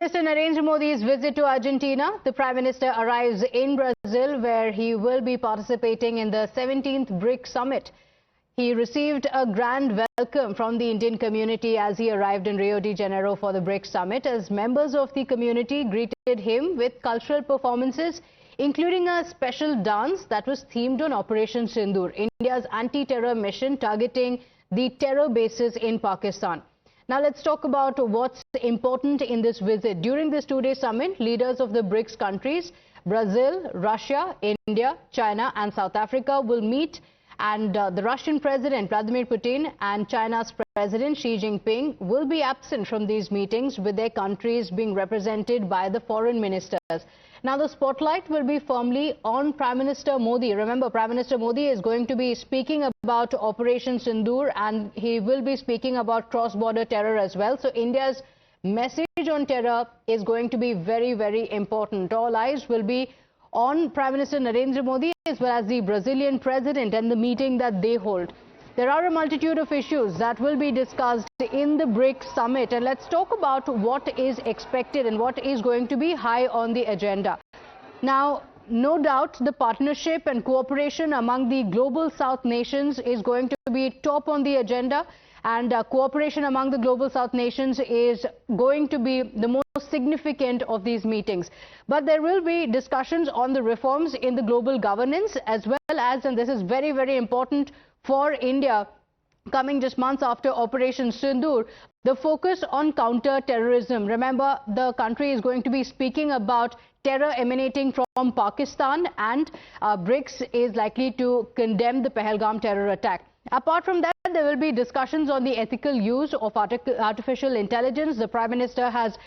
Minister Narendra Modi's visit to Argentina. The Prime Minister arrives in Brazil, where he will be participating in the 17th BRICS summit. He received a grand welcome from the Indian community as he arrived in Rio de Janeiro for the BRICS summit, as members of the community greeted him with cultural performances, including a special dance that was themed on Operation Sindoor, India's anti-terror mission targeting the terror bases in Pakistan. Now let's talk about what's important in this visit. During this two-day summit, leaders of the BRICS countries, Brazil, Russia, India, China and South Africa will meet, and the Russian President Vladimir Putin and China's President Xi Jinping will be absent from these meetings, with their countries being represented by the foreign ministers. Now the spotlight will be firmly on Prime Minister Modi. Remember, Prime Minister Modi is going to be speaking about Operation Sindoor, and he will be speaking about cross-border terror as well. So India's message on terror is going to be very, very important. All eyes will be on Prime Minister Narendra Modi as well as the Brazilian President and the meeting that they hold. There are a multitude of issues that will be discussed in the BRICS summit, and let's talk about what is expected and what is going to be high on the agenda. Now, no doubt the partnership and cooperation among the global South nations is going to be top on the agenda, and cooperation among the global South nations is going to be the most significant of these meetings. But there will be discussions on the reforms in the global governance, as well as, and this is very, very important for India, coming just months after Operation Sindoor, the focus on counter-terrorism. Remember, the country is going to be speaking about terror emanating from Pakistan, and BRICS is likely to condemn the Pahalgam terror attack. Apart from that, there will be discussions on the ethical use of artificial intelligence. The Prime Minister has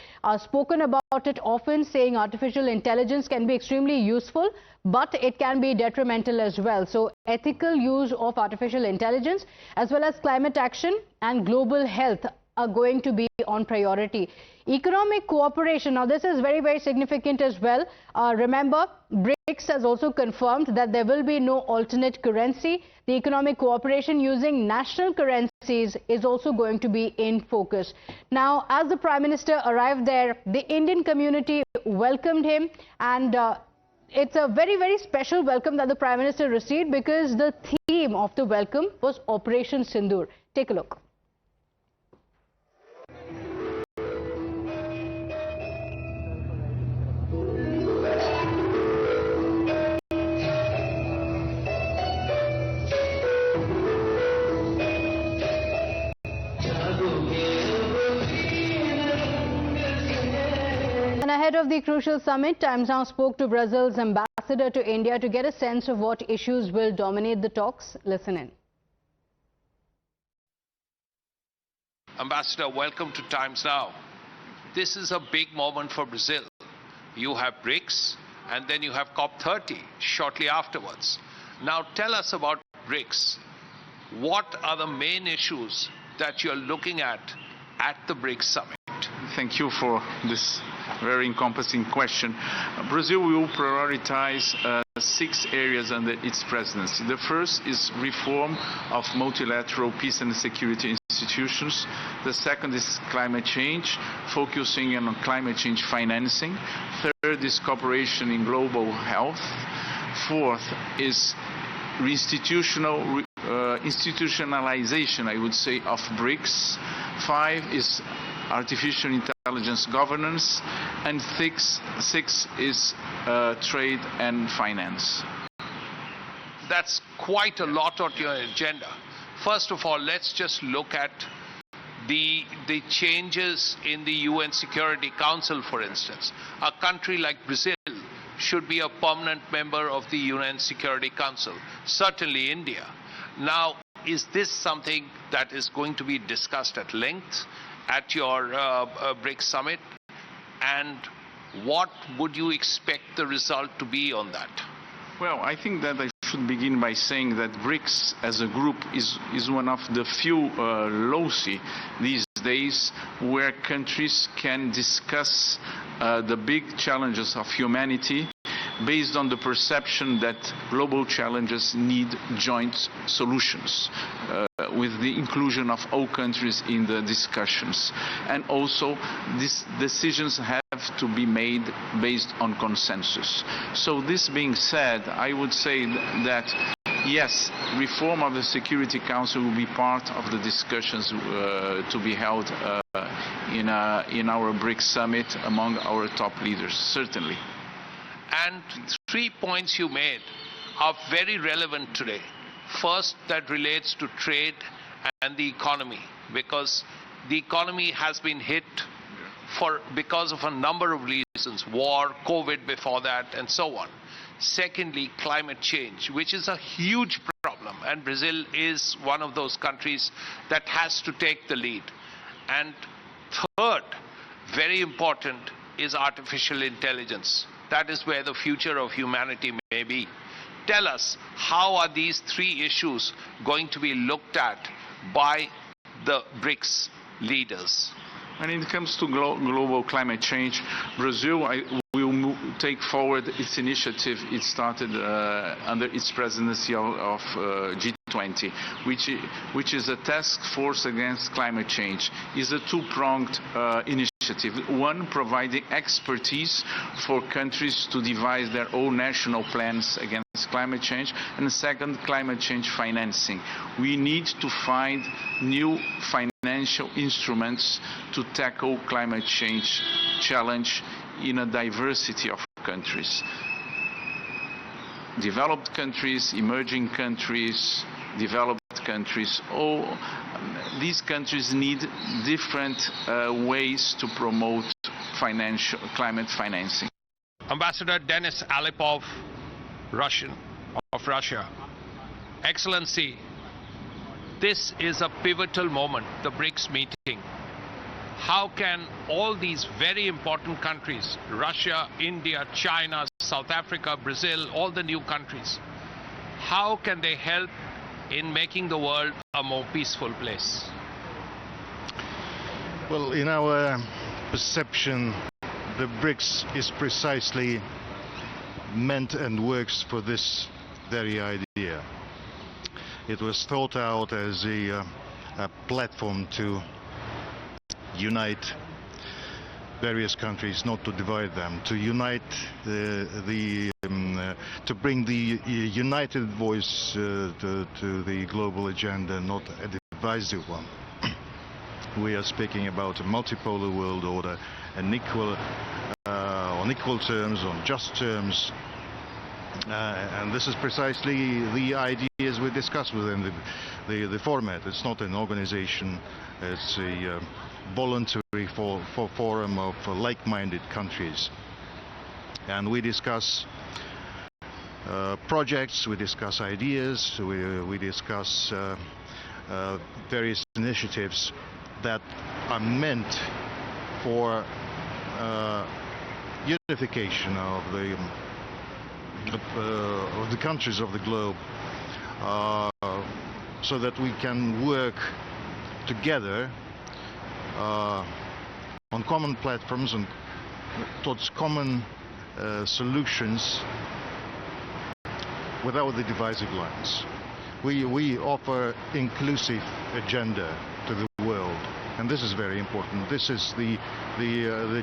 spoken about it often, saying artificial intelligence can be extremely useful, but it can be detrimental as well. So ethical use of artificial intelligence as well as climate action and global health are going to be on priority. Economic cooperation, now this is very, very significant as well. Remember, BRICS has also confirmed that there will be no alternate currency. The economic cooperation using national currencies is also going to be in focus. Now, as the Prime Minister arrived there, the Indian community welcomed him, and it's a very, very special welcome that the Prime Minister received, because the theme of the welcome was Operation Sindoor. Take a look. And ahead of the crucial summit, Times Now spoke to Brazil's ambassador to India to get a sense of what issues will dominate the talks. Listen in. Ambassador, welcome to Times Now. This is a big moment for Brazil. You have BRICS, and then you have COP30 shortly afterwards. Now tell us about BRICS. What are the main issues that you're looking at the BRICS summit? Thank you for this very encompassing question. Brazil will prioritize 6 areas under its presidency. The first is reform of multilateral peace and security institutions. The second is climate change, focusing on climate change financing. Third is cooperation in global health. Fourth is institutionalization, I would say, of BRICS. 5 is artificial intelligence governance, and 6 is trade and finance. That's quite a lot on your agenda. First of all, let's just look at the changes in the UN Security Council, for instance. A country like Brazil should be a permanent member of the UN Security Council, certainly India. Now, is this something that is going to be discussed at length at your BRICS summit, and what would you expect the result to be on that? Well, I think that I should begin by saying that BRICS as a group is one of the few loci these days where countries can discuss the big challenges of humanity based on the perception that global challenges need joint solutions. with the inclusion of all countries in the discussions. And also, these decisions have to be made based on consensus. So this being said, I would say that yes, reform of the Security Council will be part of the discussions to be held in our BRICS summit among our top leaders, certainly. And 3 points you made are very relevant today. First, that relates to trade and the economy, because the economy has been hit because of a number of reasons, war, COVID before that, and so on. Secondly, climate change, which is a huge problem, and Brazil is one of those countries that has to take the lead. And third, very important, is artificial intelligence. That is where the future of humanity may be. Tell us, how are these 3 issues going to be looked at by the BRICS leaders? When it comes to global climate change, Brazil will take forward its initiative it started under its presidency of G20, which is a task force against climate change. It's a two-pronged initiative. One, providing expertise for countries to devise their own national plans against climate change, and the second, climate change financing. We need to find new financial instruments to tackle climate change challenge in a diversity of countries. Developed countries, emerging countries, developed countries, all these countries need different ways to promote climate financing. Ambassador Denis Alipov, of Russia. Excellency, this is a pivotal moment, the BRICS meeting. How can all these very important countries, Russia, India, China, South Africa, Brazil, all the new countries, how can they help in making the world a more peaceful place? Well, in our perception, the BRICS is precisely meant and works for this very idea. It was thought out as a platform to unite various countries, not to divide them, to unite to bring the united voice to the global agenda, not a divisive one. We are speaking about a multipolar world order, on equal terms, on just terms, and this is precisely the ideas we discuss within the format. It's not an organization, it's a voluntary forum of like-minded countries, and we discuss projects, we discuss ideas, we discuss various initiatives that are meant for unification of the countries of the globe, so that we can work together on common platforms and towards common solutions without the divisive lines. We offer inclusive agenda to the world, and this is very important. This is the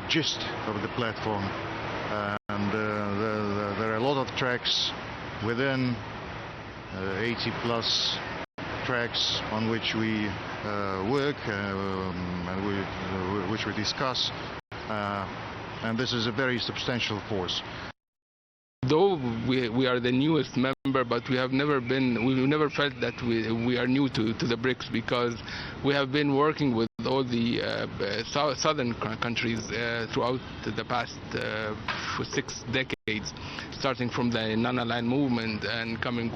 gist of the platform, and there are a lot of tracks within 80 plus tracks on which we work and which we discuss, and this is a very substantial force. Though we are the newest member, but we never felt that we are new to the BRICS, because we have been working with all the southern countries throughout the past 6 decades, starting from the non-aligned movement and coming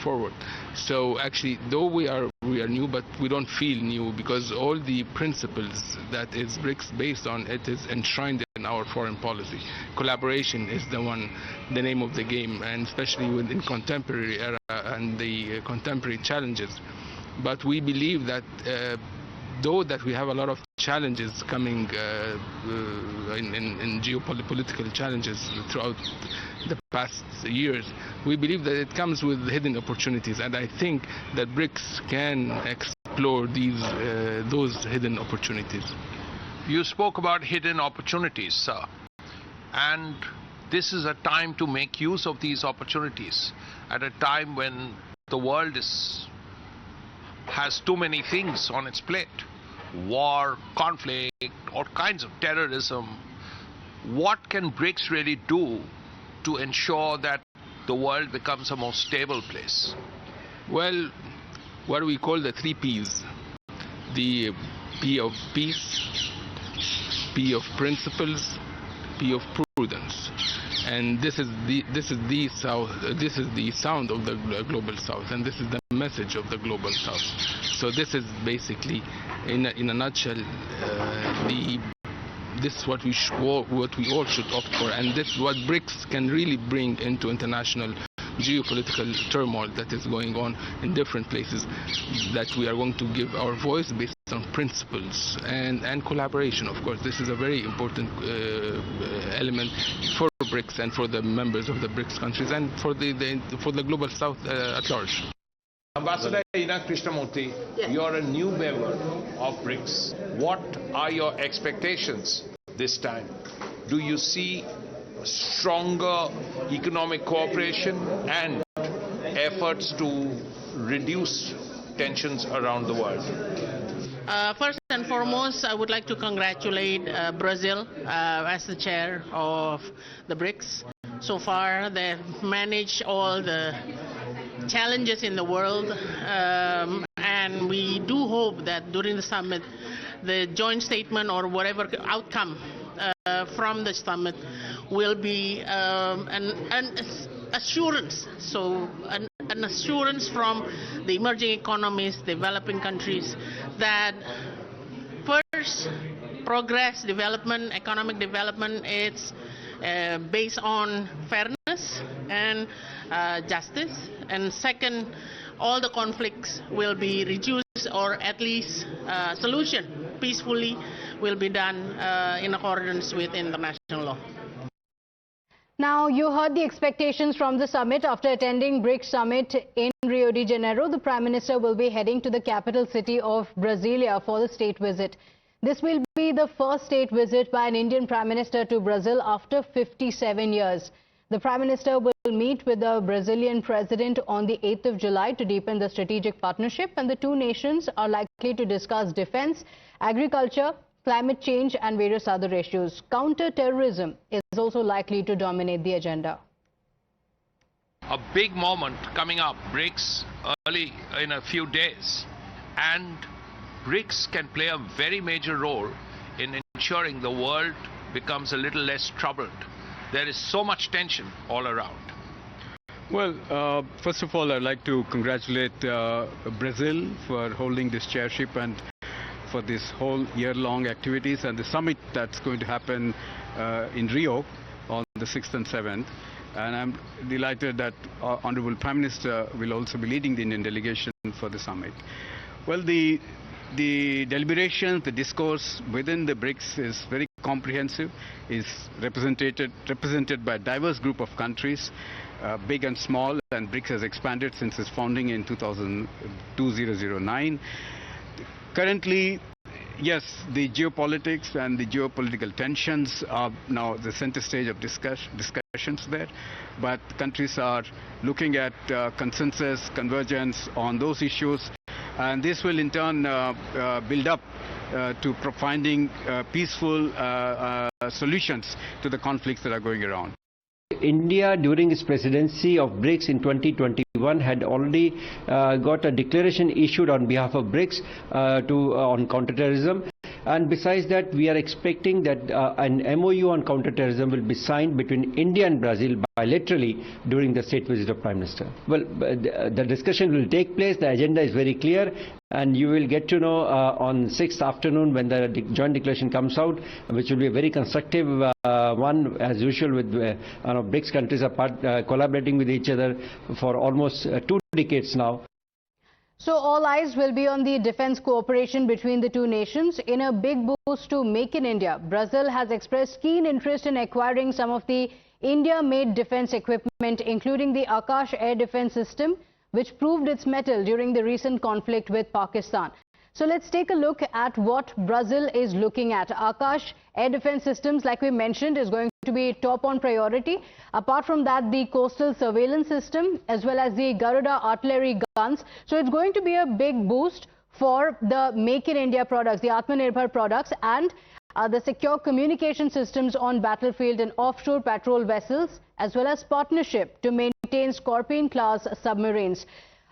forward. So actually, though we are new, but we don't feel new, because all the principles that is BRICS based on, it is enshrined in our foreign policy. Collaboration is the name of the game, and especially within contemporary era and the contemporary challenges. But we believe that though that we have a lot of challenges coming in geopolitical challenges throughout the past years, we believe that it comes with hidden opportunities, and I think that BRICS can explore those hidden opportunities. You spoke about hidden opportunities, sir. And this is a time to make use of these opportunities at a time when the world has too many things on its plate. War, conflict, all kinds of terrorism. What can BRICS really do to ensure that the world becomes a more stable place? Well, what we call the 3 Ps. The P of peace, P of principles, P of prudence. And this is the sound of the global south, and this is the message of the global south. So this is basically, in a nutshell, this is what we all should opt for, and this is what BRICS can really bring into international geopolitical turmoil that is going on in different places, that we are going to give our voice based on principles and collaboration. Of course, this is a very important element for BRICS and for the members of the BRICS countries and for the global south at large. Ambassador Ina Krishnamurthy, you're a new member of BRICS. What are your expectations this time? Do you see stronger economic cooperation and efforts to reduce tensions around the world? First and foremost, I would like to congratulate Brazil as the chair of the BRICS. So far, they've managed all the challenges in the world, and we do hope that during the summit, the joint statement or whatever outcome from the summit will be an assurance. So an assurance from the emerging economies, developing countries, that first, progress, development, economic development, it's based on fairness and justice. And second, all the conflicts will be reduced, or at least solution peacefully will be done in accordance with international law. Now, you heard the expectations from the summit. After attending BRICS summit in Rio de Janeiro, the Prime Minister will be heading to the capital city of Brasilia for the state visit. This will be the first state visit by an Indian Prime Minister to Brazil after 57 years. The Prime Minister will meet with the Brazilian President on the 8th of July to deepen the strategic partnership, and the two nations are likely to discuss defense, agriculture, climate change and various other issues. Counter-terrorism is also likely to dominate the agenda. A big moment coming up, BRICS, early in a few days. And BRICS can play a very major role in ensuring the world becomes a little less troubled. There is so much tension all around. Well, first of all, I'd like to congratulate Brazil for holding this chairship and for this whole year-long activities and the summit that's going to happen in Rio on the 6th and 7th. And I'm delighted that Honorable Prime Minister will also be leading the Indian delegation for the summit. Well, the deliberations, the discourse within the BRICS is very comprehensive, is represented by a diverse group of countries, big and small, and BRICS has expanded since its founding in 2009. Currently, yes, the geopolitics and the geopolitical tensions are now the center stage of discussions there, but countries are looking at consensus, convergence on those issues, and this will in turn build up to finding peaceful solutions to the conflicts that are going around. India, during its presidency of BRICS in 2021, had already got a declaration issued on behalf of BRICS on counterterrorism. And besides that, we are expecting that an MOU on counterterrorism will be signed between India and Brazil bilaterally during the state visit of Prime Minister. Well, the discussion will take place. The agenda is very clear, and you will get to know on 6th afternoon when the joint declaration comes out, which will be a very constructive one, as usual, with BRICS countries are collaborating with each other for almost 2 decades now. So all eyes will be on the defense cooperation between the two nations. In a big boost to Make in India, Brazil has expressed keen interest in acquiring some of the India-made defense equipment, including the Akash air defense system, which proved its mettle during the recent conflict with Pakistan. So let's take a look at what Brazil is looking at. Akash air defense systems, like we mentioned, is going to be top on priority. Apart from that, the coastal surveillance system as well as the Garuda artillery guns. So it's going to be a big boost for the Make in India products, the Atmanirbhar products, and the secure communication systems on battlefield and offshore patrol vessels, as well as partnership to maintain Scorpion-class submarines.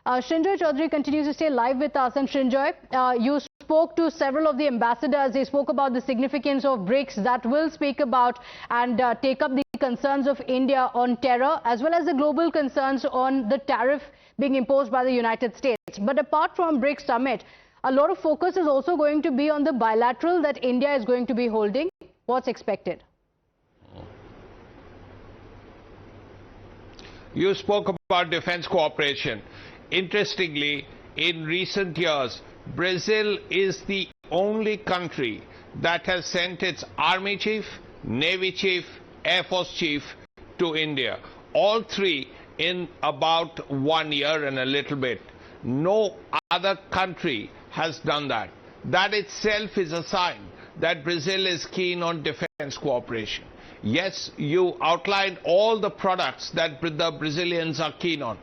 Srinjoy Chaudhary continues to stay live with us. And Srinjoy, you spoke to several of the ambassadors. They spoke about the significance of BRICS that will speak about and take up the concerns of India on terror, as well as the global concerns on the tariff being imposed by the United States. But apart from BRICS summit, a lot of focus is also going to be on the bilateral that India is going to be holding. What's expected? You spoke about defense cooperation. Interestingly, in recent years, Brazil is the only country that has sent its army chief, navy chief, air force chief to India. All three in about 1 year and a little bit. No other country has done that. That itself is a sign that Brazil is keen on defense cooperation. Yes, you outlined all the products that the Brazilians are keen on.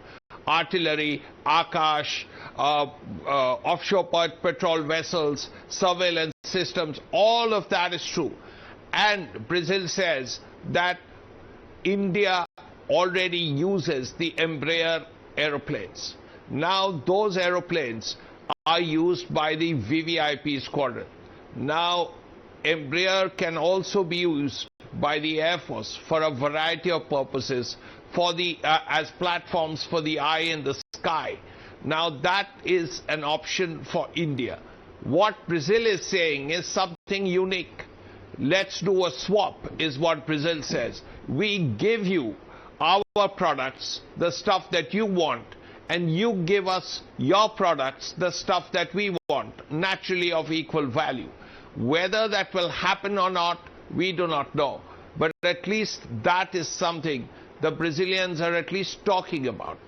Artillery, Akash, offshore patrol vessels, surveillance systems, all of that is true. And Brazil says that India already uses the Embraer aeroplanes. Now those aeroplanes are used by the VVIP squadron. Now Embraer can also be used by the Air Force for a variety of purposes, for the as platforms for the eye in the sky. Now that is an option for India. What Brazil is saying is something unique. Let's do a swap, is what Brazil says. We give you our products, the stuff that you want, and you give us your products, the stuff that we want, naturally of equal value. Whether that will happen or not, we do not know. But at least that is something the Brazilians are at least talking about.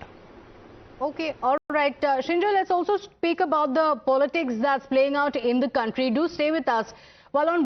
Okay, all right. Srinjoy, let's also speak about the politics that's playing out in the country. Do stay with us. While on